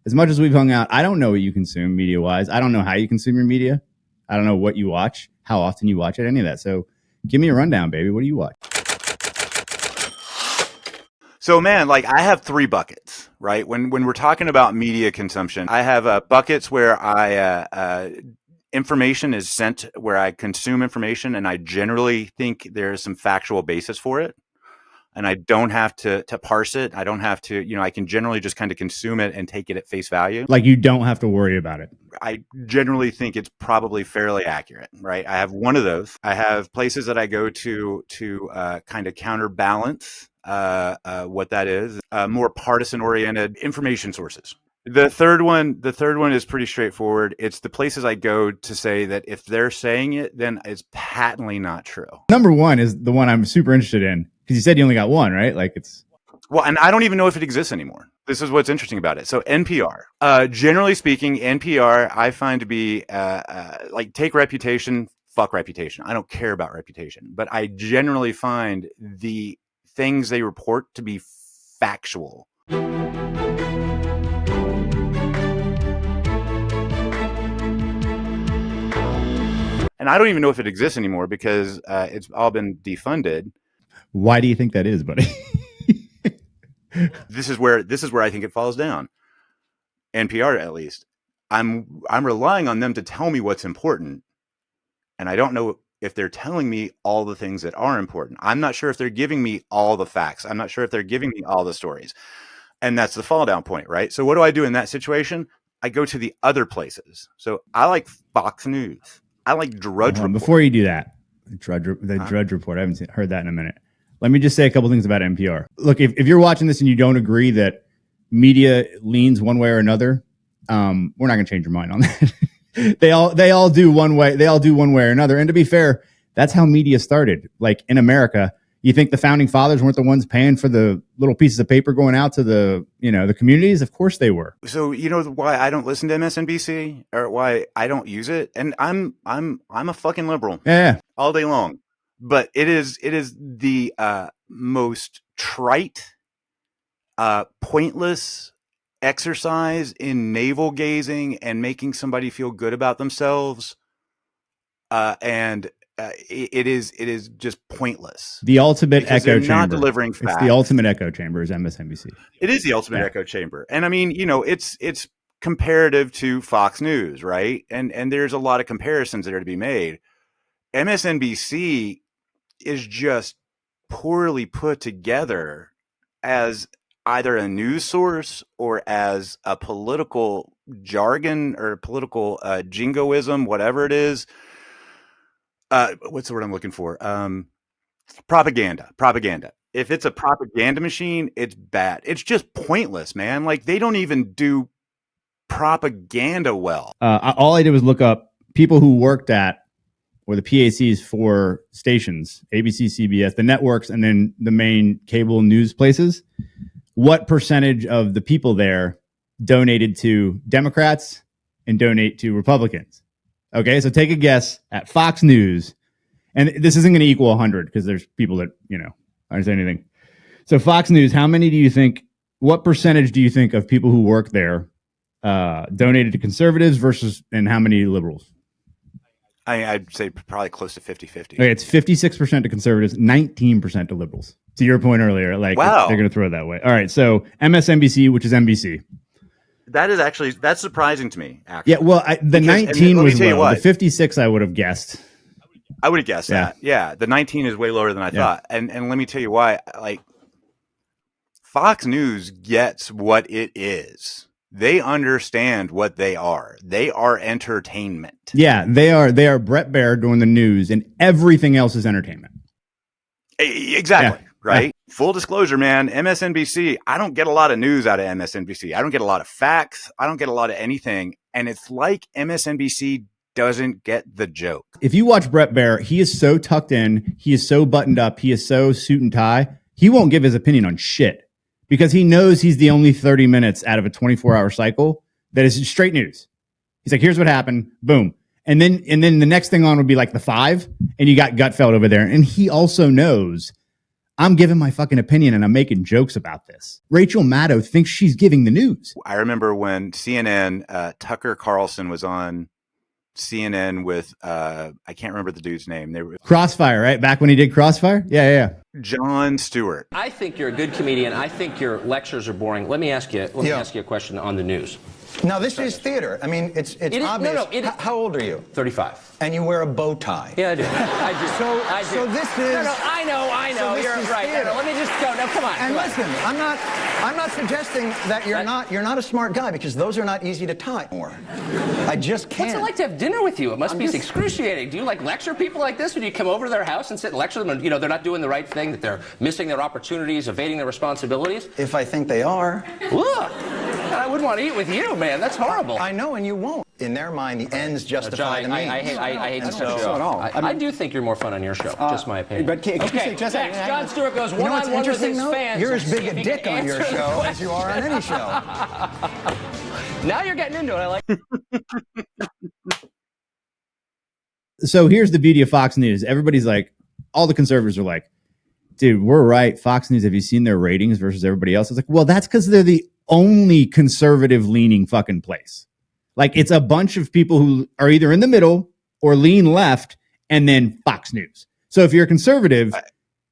as much as we've hung out, I don't know what you consume media wise. I don't know how you consume your media. I don't know what you watch, how often you watch it, any of that. So give me a rundown, baby. What do you watch? So, man, like I have 3 buckets, right? When we're talking about media consumption, I have buckets where information is sent, where I consume information, and I generally think there's some factual basis for it, and I don't have to parse it. I don't have to, I can generally just kind of consume it and take it at face value. Like you don't have to worry about it. I generally think it's probably fairly accurate, right? I have one of those. I have places that I go to kind of counterbalance what that is, more partisan-oriented information sources. The third one is pretty straightforward. It's the places I go to say that if they're saying it, then it's patently not true. Number 1 is the one I'm super interested in because you said you only got one, right? Like it's. Well, and I don't even know if it exists anymore. This is what's interesting about it. So NPR, generally speaking, NPR I find to be like take reputation, fuck reputation. I don't care about reputation, but I generally find the things they report to be factual. And I don't even know if it exists anymore because it's all been defunded. Why do you think that is, buddy? This is where I think it falls down. NPR, at least. I'm relying on them to tell me what's important, and I don't know if they're telling me all the things that are important. I'm not sure if they're giving me all the facts. I'm not sure if they're giving me all the stories. And that's the fall down point, right? So what do I do in that situation? I go to the other places. So I like Fox News. I like Drudge Report. Before you do that, Drudge Report, I haven't heard that in a minute. Let me just say a couple things about NPR. Look, if you're watching this and you don't agree that media leans one way or another, we're not going to change your mind on that. They all do one way. They all do one way or another. And to be fair, that's how media started. Like in America, you think the founding fathers weren't the ones paying for the little pieces of paper going out to the communities? Of course they were. So you know why I don't listen to MSNBC or why I don't use it? And I'm a fucking liberal. Yeah. All day long. But it is the most trite, pointless exercise in navel gazing and making somebody feel good about themselves. It is just pointless. The ultimate echo chamber. Not delivering facts. It's the ultimate echo chamber is MSNBC. It is the ultimate echo chamber. And I mean, it's comparative to Fox News, right? And there's a lot of comparisons that are to be made. MSNBC is just poorly put together as either a news source or as a political jargon or political jingoism, whatever it is. What's the word I'm looking for? Propaganda. If it's a propaganda machine, it's bad. It's just pointless, man. Like they don't even do propaganda well. All I did was look up people who worked at or the PACs for stations, ABC, CBS, the networks, and then the main cable news places. What percentage of the people there donated to Democrats and donate to Republicans? Okay, so take a guess at Fox News. And this isn't going to equal 100 because there's people that, aren't saying anything. So Fox News, what percentage do you think of people who work there donated to conservatives and how many liberals? I'd say probably close to 50-50. Okay, it's 56% to conservatives, 19% to liberals. To your point earlier, wow. They're going to throw it that way. All right, so MSNBC, which is NBC. That's surprising to me, actually. Yeah, well, the 19 was low. The 56 I would have guessed. I would have guessed that. Yeah, the 19 is way lower than I thought. And let me tell you why. Like, Fox News gets what it is. They understand what they are. They are entertainment. Yeah, they are Brett Baer doing the news, and everything else is entertainment. Exactly. Yeah. Right. Yeah. Full disclosure, man. MSNBC. I don't get a lot of news out of MSNBC. I don't get a lot of facts. I don't get a lot of anything. And it's like MSNBC doesn't get the joke. If you watch Brett Baer, he is so tucked in. He is so buttoned up. He is so suit and tie. He won't give his opinion on shit. Because he knows he's the only 30 minutes out of a 24-hour cycle that is straight news. He's like, here's what happened. Boom. And then the next thing on would be like the 5. And you got Gutfeld over there. And he also knows I'm giving my fucking opinion and I'm making jokes about this. Rachel Maddow thinks she's giving the news. I remember when CNN, Tucker Carlson was on CNN with, I can't remember the dude's name. They were Crossfire, right? Back when he did Crossfire? Yeah. Jon Stewart. I think you're a good comedian. I think your lectures are boring. Let me ask you a question on the news. Now, this is theater. I mean, it's obvious. How old are you? 35. And you wear a bow tie. Yeah, I do. I do. So this is... No, I know. So You're right. No, let me just go. No, come on. And listen, I'm not suggesting that you're not a smart guy, because those are not easy to tie. I just can't. What's it like to have dinner with you? It must be excruciating. Do you like lecture people like this when you come over to their house and sit and lecture them and, they're not doing the right thing, that they're missing their opportunities, evading their responsibilities? If I think they are. Ugh. I wouldn't want to eat with you, man. That's horrible. I know, and you won't. In their mind, the ends justify the means. I hate to so at all. I do think you're more fun on your show. Just my opinion. But next, Jon Stewart goes one-on-one with his fans. You're as big a dick on your show as you are on any show. Now you're getting into it. I like. So here's the beauty of Fox News. Everybody's like, all the conservatives are like, dude, we're right. Fox News, have you seen their ratings versus everybody else? It's like, well, that's because they're the only conservative leaning fucking place. Like, it's a bunch of people who are either in the middle or lean left, and then Fox News. So if you're a conservative,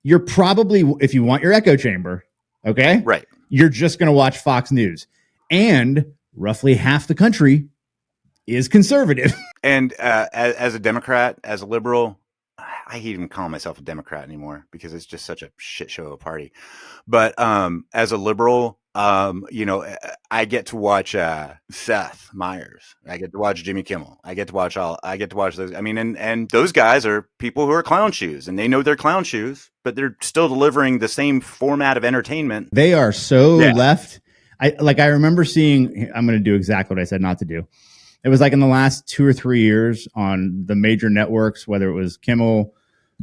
you're probably, if you want your echo chamber, okay? Right. You're just going to watch Fox News. And roughly half the country is conservative. And as a Democrat, as a liberal, I hate even calling myself a Democrat anymore because it's just such a shit show of a party. But as a liberal, I get to watch Seth Meyers. I get to watch Jimmy Kimmel. I get to watch those. I mean, and those guys are people who are clown shoes, and they know they're clown shoes, but they're still delivering the same format of entertainment. They are so left. I remember seeing, I'm going to do exactly what I said not to do. It was like in the last 2 or 3 years on the major networks, whether it was Kimmel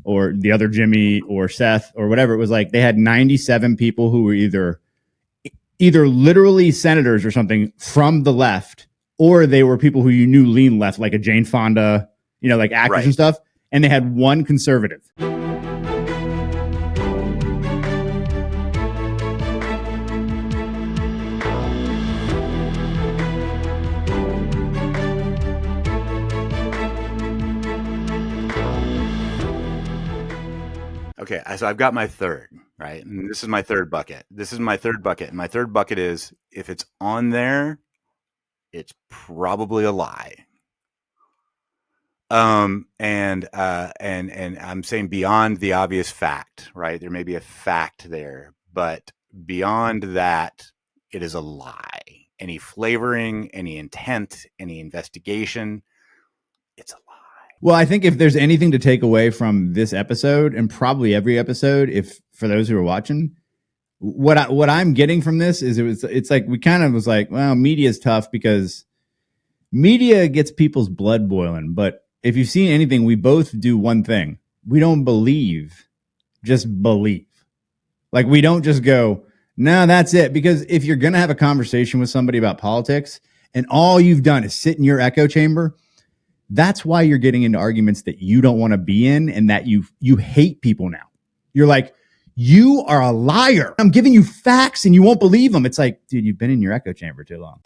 or the other Jimmy or Seth or whatever, it was like they had 97 people who were either literally senators or something from the left, or they were people who you knew lean left, like a Jane Fonda, like actors and stuff. And they had one conservative. Okay, so I've got my third, right? And this is my third bucket. And my third bucket is, if it's on there, it's probably a lie. And I'm saying beyond the obvious fact, right? There may be a fact there, but beyond that, it is a lie. Any flavoring, any intent, any investigation, it's a lie. Well, I think if there's anything to take away from this episode, and probably every episode, if for those who are watching, what I'm getting from this is it's like we kind of was like, well, media is tough because media gets people's blood boiling. But if you've seen anything, we both do one thing: we don't believe, just believe. Like, we don't just go, no, that's it. Because if you're gonna have a conversation with somebody about politics, and all you've done is sit in your echo chamber, that's why you're getting into arguments that you don't want to be in, and that you hate people now. You're like, you are a liar. I'm giving you facts and you won't believe them. It's like, dude, you've been in your echo chamber too long.